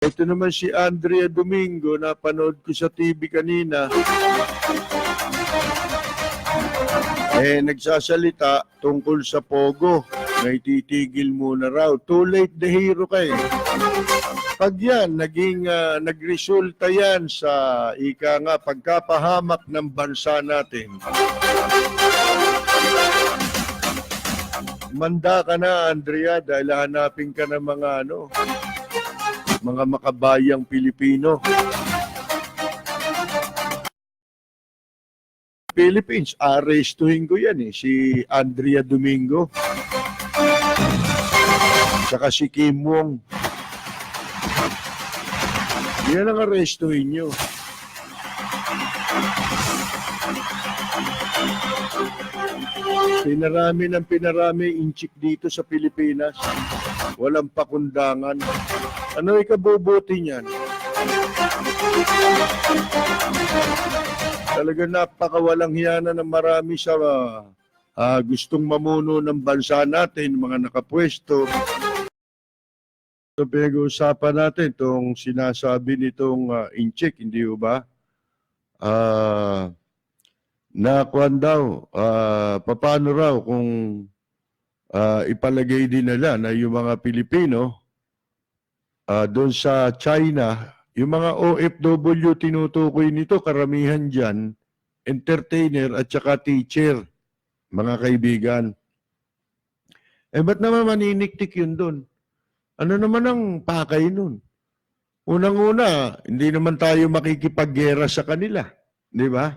Ito naman si Andrea Domingo, napanood ko sa TV kanina. Nagsasalita tungkol sa Pogo. May titigil muna raw. Too late the hero kay. Pag yan, nagresulta yan sa ika nga pagkapahamak ng bansa natin. Manda ka na, Andrea, dahil hanapin ka ng mga makabayang Pilipino. Philippines, arestuhin ko yan si Andrea Domingo. Saka si Kim Wong. Yan ang arestuhin nyo. Pinarami inchik dito sa Pilipinas. Walang pakundangan. Ano ikabubuti niyan? Talaga napakawalang hiyana ng marami sa gustong mamuno ng bansa natin, mga nakapwesto. So pinag-uusapan natin itong sinasabi nitong inchik, hindi ba? Na kuwan daw, paano raw kung ipalagay din nila na yung mga Pilipino doon sa China, yung mga OFW tinutukoy nito, karamihan dyan, entertainer at saka teacher, mga kaibigan. Ba't naman maniniktik yun doon? Ano naman ang pakay nun? Unang-una, hindi naman tayo makikipaggera sa kanila. Di ba?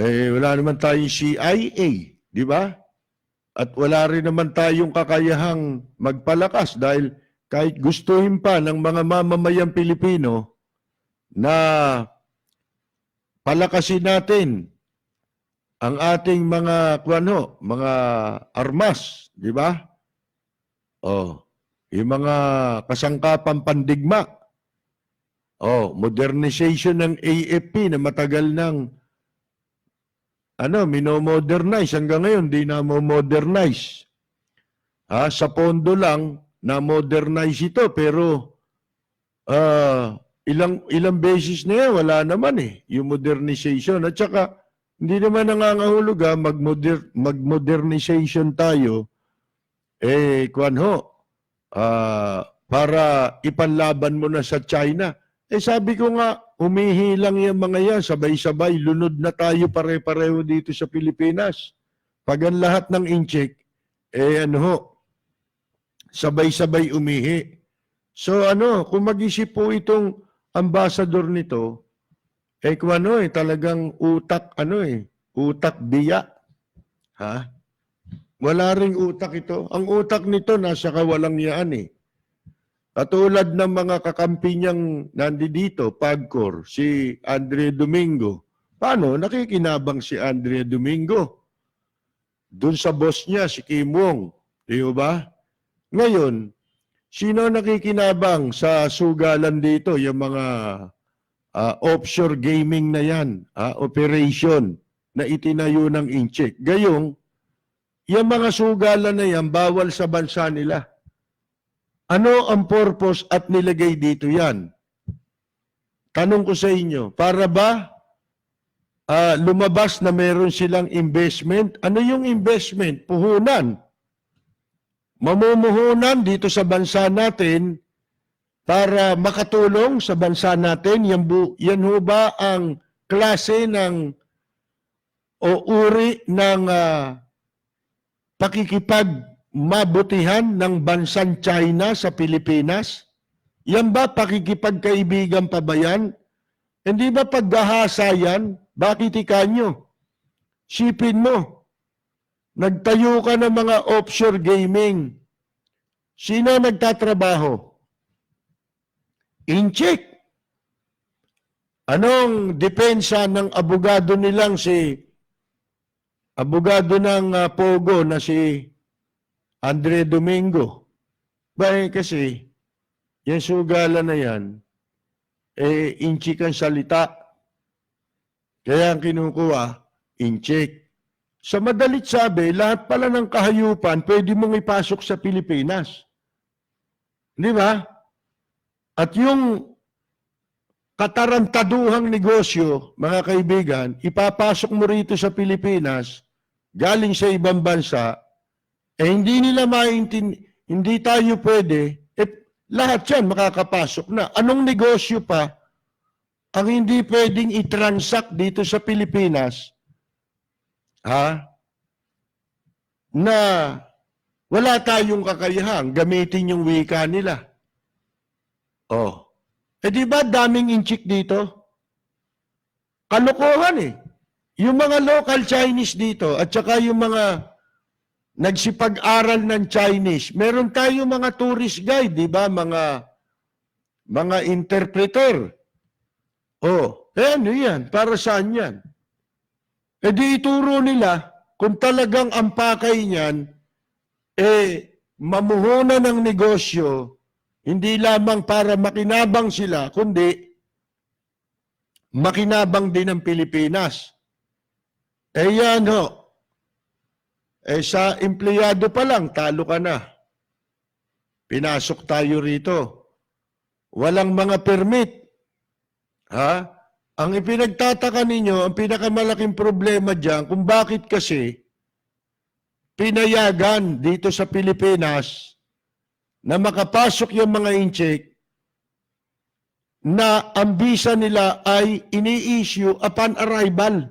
Wala naman tayong CIA. Di ba? At wala rin naman tayong kakayahang magpalakas dahil kahit gustuhin pa ng mga mamamayang Pilipino na palakasin natin ang ating mga armas, di ba? Yung mga kasangkapang pandigma. Modernization ng AFP na matagal nang minomodernize. Hanggang ngayon, di na mo-modernize. Sa pondo lang, na-modernize ito, pero ilang beses na yan, wala naman yung modernization. At saka, hindi naman nangangahuluga mag-modernization tayo, para ipanlaban mo na sa China. Sabi ko nga, humihilang yung mga yan, sabay-sabay, lunod na tayo pare-pareho dito sa Pilipinas. Pag ang lahat ng incheck, sabay-sabay umihi. So kung mag-isip po itong ambassador nito, talagang utak biya. Wala ring utak ito. Ang utak nito nasa kawalang yaan Katulad ng mga kakampi niyang nandito, PAGCOR, si Andrea Domingo. Paano? Nakikinabang si Andrea Domingo. Doon sa boss niya, si Kim Wong. Di ba? Ngayon, sino nakikinabang sa sugalan dito? Yung mga offshore gaming na yan, operation na itinayo ng incheck. Gayong, yung mga sugalan na yan, bawal sa bansa nila. Ano ang purpose at nilagay dito yan? Tanong ko sa inyo, para ba lumabas na meron silang investment? Ano yung investment? Puhunan. Mamumuhunan dito sa bansa natin para makatulong sa bansa natin. Yan ho ba ang klase ng o uri ng pakikipagmabutihan ng bansang China sa Pilipinas? Yan ba pakikipagkaibigan pa ba yan? Hindi ba paggahasa yan? Bakit ikanyo? Sipin mo. Nagtayo ka ng mga offshore gaming. Sino nagtatrabaho? Incheck. Anong depensa ng abogado nilang abogado ng Pogo na si Andrea Domingo? Kasi yung sugala na yan, inchik ang salita. Kaya ang kinukuha, inchik. Sa madalit sabi, lahat pala ng kahayupan pwede mong ipasok sa Pilipinas. Di ba? At yung katarantaduhang negosyo, mga kaibigan, ipapasok mo rito sa Pilipinas, galing sa ibang bansa, hindi nila hindi tayo pwede, lahat yan makakapasok na. Anong negosyo pa ang hindi pwedeng i-transact dito sa Pilipinas, na wala tayong kakayahan gamitin yung wika nila? Oh. Di ba daming inchik dito? Kalokohan eh. Yung mga local Chinese dito at saka yung mga nagsipag-aral ng Chinese, meron tayo mga tourist guide, di ba? Mga interpreter. Oh, ano yan? Para saan yan? Di ituro nila kung talagang ang pakay niyan, mamuhunan ng negosyo, hindi lamang para makinabang sila, kundi makinabang din ng Pilipinas. Yan ho. Sa empleyado pa lang, talo ka na. Pinasok tayo rito. Walang mga permit. Ang ipinagtataka ninyo, ang pinakamalaking problema dyan, kung bakit kasi pinayagan dito sa Pilipinas na makapasok yung mga incheck na ang visa nila ay ini-issue upon arrival.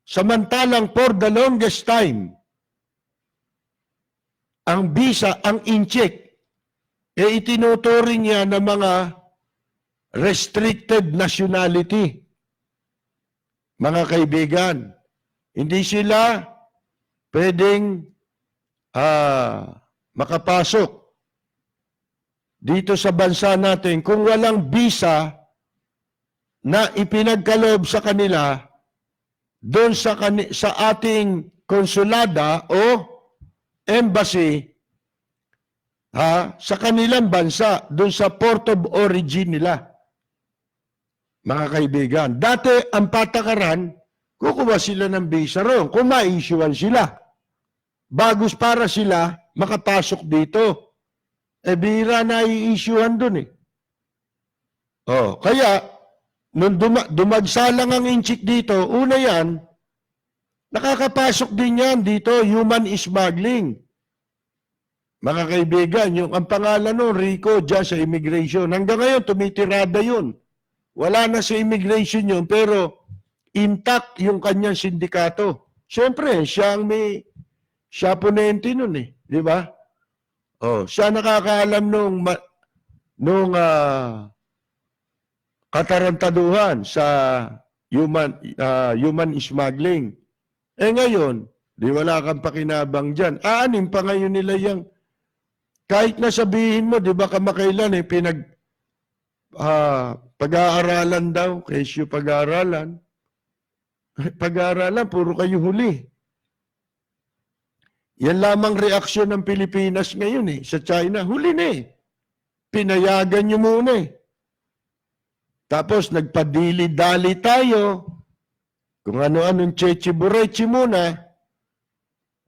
Samantalang for the longest time, ang visa, ang incheck, itinuturing niya ng mga restricted nationality. Mga kaibigan, hindi sila pwedeng makapasok dito sa bansa natin kung walang visa na ipinagkaloob sa kanila doon sa ating konsulada o embassy sa kanilang bansa, doon sa port of origin nila. Mga kaibigan, dati ang patakaran, kukuha sila ng visa roon kung ma-issuean sila. Bagus para sila makapasok dito. Bihira na i-issuean doon eh. Kaya, nung dumagsalang ang inchik dito, una yan, nakakapasok din yan dito, human smuggling. Mga kaibigan, ang pangalan nun, Rico, dyan sa immigration. Hanggang ngayon, tumitirada yun. Wala na sa immigration yun, pero intact yung kanyang sindikato. Siyempre, siya ponente nun eh. Di ba? Siya nakakaalam nung katarantaduhan sa human smuggling. Ngayon, di wala kang pakinabang dyan. Aanin pa ngayon nila yung, kahit na sabihin mo, di ba kamakailan pag-aaralan daw, kesyo pag-aaralan. Pag-aaralan, puro kayo huli. Yan lamang reaksyon ng Pilipinas ngayon sa China. Huli na Pinayagan nyo muna Tapos nagpadili-dali tayo. Kung ano-anong chechi-burechi muna.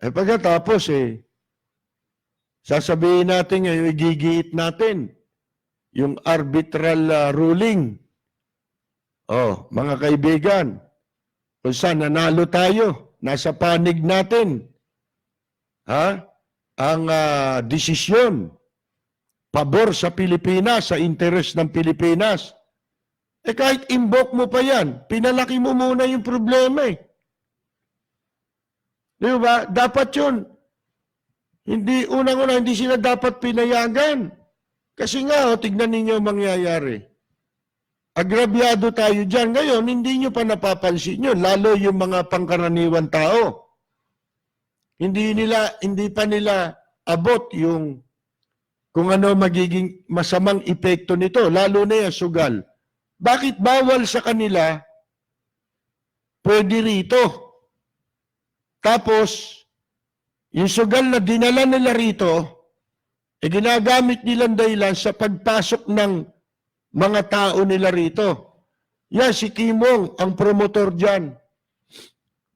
Pagkatapos sasabihin natin ngayon, igigiit natin yung arbitral ruling. Mga kaibigan, kung saan nanalo tayo, nasa panig natin. Ang desisyon pabor sa Pilipinas, sa interes ng Pilipinas. Kahit invoke mo pa yan, pinalaki mo muna yung problema Di ba? Dapat yun. Unang-una, hindi sila dapat pinayagan. Kasi nga, tignan ninyo ang mangyayari. Agrabyado tayo dyan. Ngayon, hindi nyo pa napapansin yun, lalo yung mga pangkaraniwan tao. Hindi pa nila abot yung kung ano magiging masamang epekto nito, lalo na yung sugal. Bakit bawal sa kanila? Pwede rito. Tapos, yung sugal na dinala nila rito, ginagamit nilang dahilan sa pagpasok ng mga tao nila rito. Yan, si Kimong, ang promotor dyan.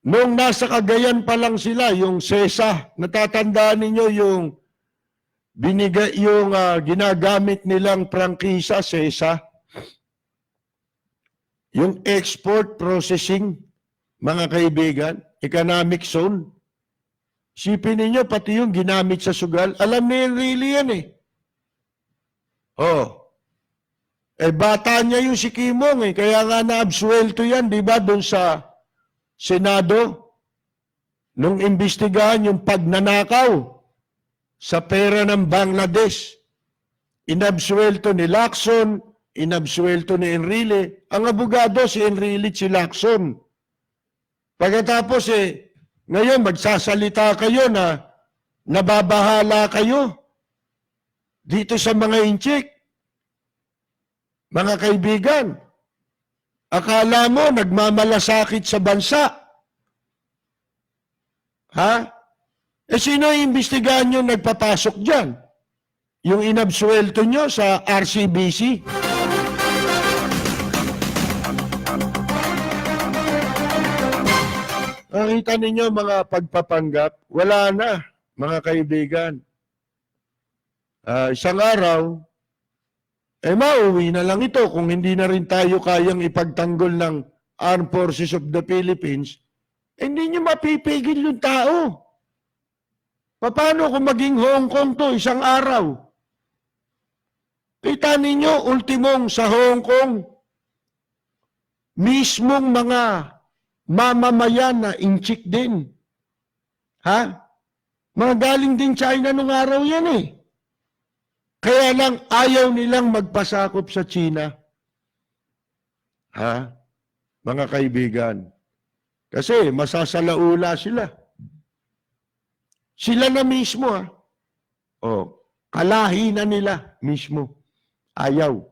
Nung nasa Cagayan pa lang sila, yung SESA, natatandaan ninyo binigay yung ginagamit nilang prangkisa, SESA, yung export processing, mga kaibigan, economic zone. Sipin ninyo, pati yung ginamit sa sugal, alam ni Enrile yan eh. Oh. Bata niya yung si Kimong eh, kaya nga na-absuelto yan, di ba, doon sa Senado, nung imbestigahan yung pagnanakaw sa pera ng Bangladesh. Inabsuelto ni Lacson, inabsuelto ni Enrile. Ang abogado si Enrile at si Lacson. Pagkatapos ngayon magsasalita kayo na nababahala kayo dito sa mga inchik. Mga kaibigan, akala mo nagmamalasakit sa bansa. Ha? Sino yung imbestigahan nyo nagpapasok dyan? Yung inabsuelto nyo sa RCBC? Nakita ninyo mga pagpapanggap, wala na, mga kaibigan. Isang araw, mauwi na lang ito kung hindi na rin tayo kayang ipagtanggol ng Armed Forces of the Philippines, hindi nyo mapipigil yung tao. Paano kung maging Hong Kong to isang araw? Kita ninyo, ultimong sa Hong Kong, mismong mga mamamayan na inchik din. Ha? Mga galing din China nung araw yan eh. Kaya lang ayaw nilang magpasakop sa China. Ha? Mga kaibigan. Kasi masasalaula sila. Sila na mismo ha. Kalahi na nila mismo. Ayaw.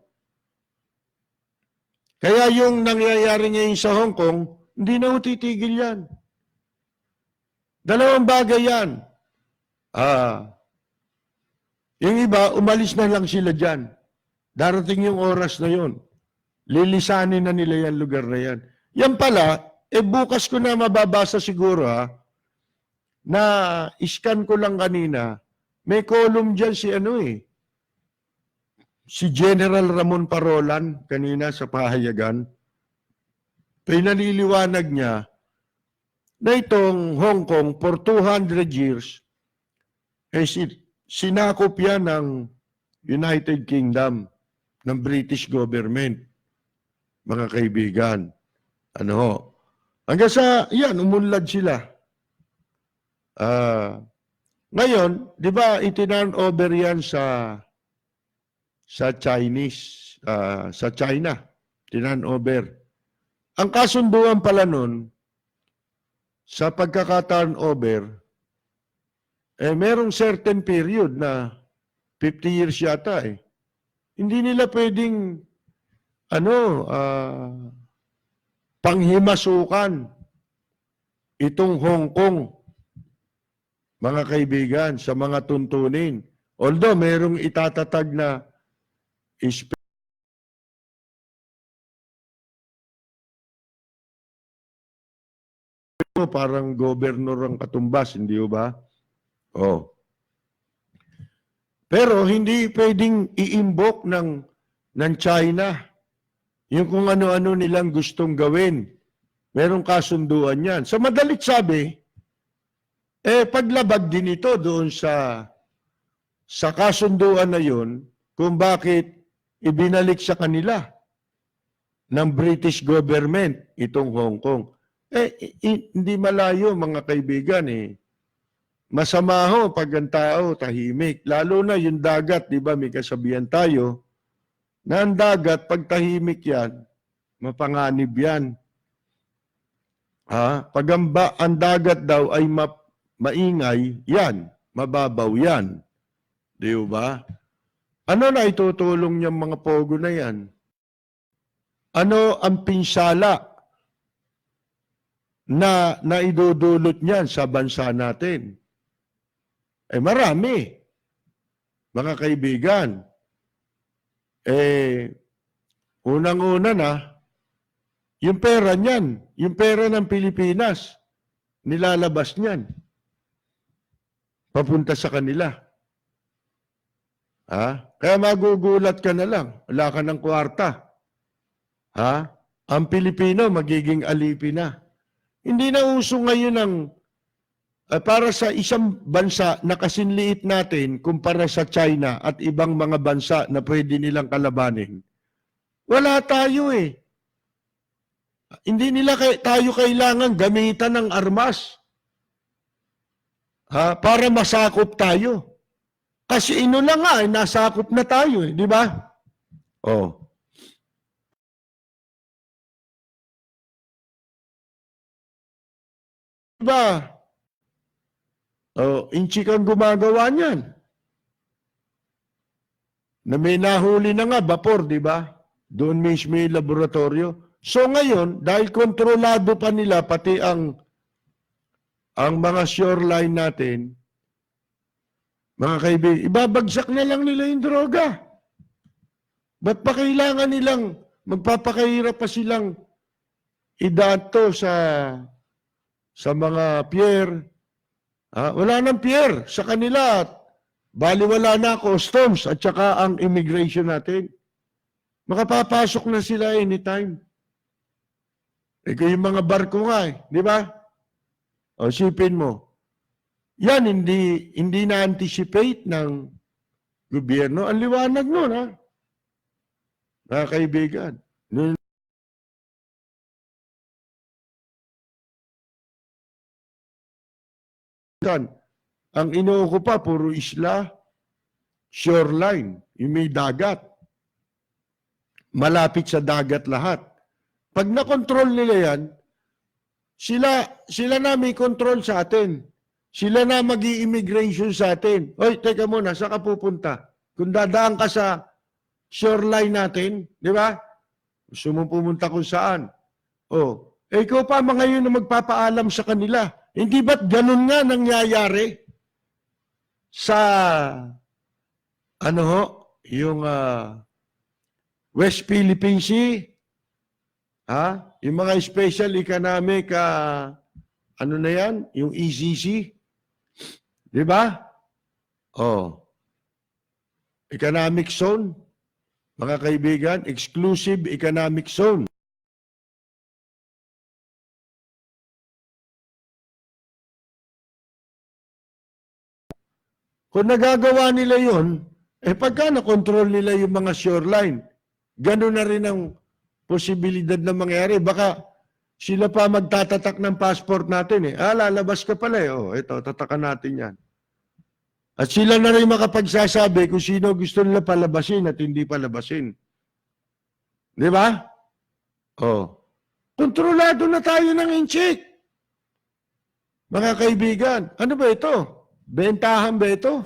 Kaya yung nangyayari ngayon sa Hong Kong, hindi na titigil yan. Dalawang bagay yan. Yung iba, umalis na lang sila dyan. Darating yung oras na yon. Lilisanin na nila yan lugar na yan. Yan pala, bukas ko na mababasa siguro na iskan ko lang kanina, may column dyan si General Ramon Parolan kanina sa pahayagan. Pinaliliwanag niya na itong Hong Kong for 200 years sinakop yan ng United Kingdom, ng British government, mga kaibigan. Hanggang sa, umunlad sila. Ngayon, di ba, itinurn over yan sa Chinese, sa China. Tinurn over. Ang kasunduan pala nun, sa pagkaka-turn over, merong certain period na 50 years yata Hindi nila pwedeng panghimasukan itong Hong Kong, mga kaibigan, sa mga tuntunin. Although merong itatatag na parang governor ang katumbas, hindi ba? Pero hindi pwedeng i-invoke ng China yung kung ano-ano nilang gustong gawin. Merong kasunduan yan. Sa madalit sabi, paglabag din ito doon sa kasunduan na yun kung bakit ibinalik sa kanila ng British government itong Hong Kong. Hindi malayo mga kaibigan Masama ho pag ang tao tahimik. Lalo na yung dagat, di ba? May kasabihan tayo na ang dagat, pag tahimik yan, mapanganib yan. Pag ang dagat daw ay maingay, yan, mababaw yan. Di ba? Ano na itutulong niyang mga pogo na yan? Ano ang pinsala na idudulot niyan sa bansa natin? Marami. Mga kaibigan. Unang-una na, yung pera niyan, yung pera ng Pilipinas, nilalabas niyan. Papunta sa kanila. Ha? Kaya magugulat ka na lang. Wala ka ng kwarta. Ha? Ang Pilipino magiging alipin na. Hindi na uso ngayon ang para sa isang bansa na kasinliit natin kumpara sa China at ibang mga bansa na pwede nilang kalabanin. Wala tayo eh. Hindi nila tayo kailangan gamitan ng armas. Ha? Para masakop tayo. Kasi ino na nga, nasakop na tayo eh, di ba? Oh. Diba? Oh, inchi kang gumagawa niyan. Na may nahuli na nga, vapor, di ba? Doon mismo yung laboratorio. So ngayon, dahil kontrolado pa nila pati ang mga shoreline natin, mga kaibigan, ibabagsak na lang nila yung droga. Ba't pa kailangan nilang, magpapakahirap pa silang idato sa mga pier? Wala nang pier sa kanila. Bali wala na customs at saka ang immigration natin. Makapapasok na sila anytime. Yung mga barko nga eh, di ba? O sipin mo. Yan, hindi na-anticipate ng gobyerno. Ang liwanag nun, ha? Mga kaibigan. Ang inuukupa, puro isla, shoreline, yung may dagat. Malapit sa dagat lahat. Pag nakontrol nila yan, sila na may control sa atin. Sila na mag-i-immigration sa atin. Hoy, teka muna, saan ka pupunta? Kung dadaan ka sa shoreline natin, di ba? Gusto mo pumunta kung saan? Oh, ikaw pa ngayon na magpapaalam sa kanila. Hindi ba't ganun nga nangyayari sa yung West Philippine Sea, yung mga special economic ano na yan, yung ECC, di ba? Oh. Economic zone, mga kaibigan, exclusive economic zone. Kung nagagawa nila yun, pagka na-control nila yung mga shoreline, gano'n na rin ang posibilidad na mangyari. Baka sila pa magtatatak ng passport natin eh. Lalabas ka pala eh. Oh, ito, tatakan natin yan. At sila na rin makapagsasabi kung sino gusto nila palabasin at hindi palabasin. Di ba? Oh. Kontrolado na tayo ng inchik. Mga kaibigan, ano ba ito? Bentahan ba ito?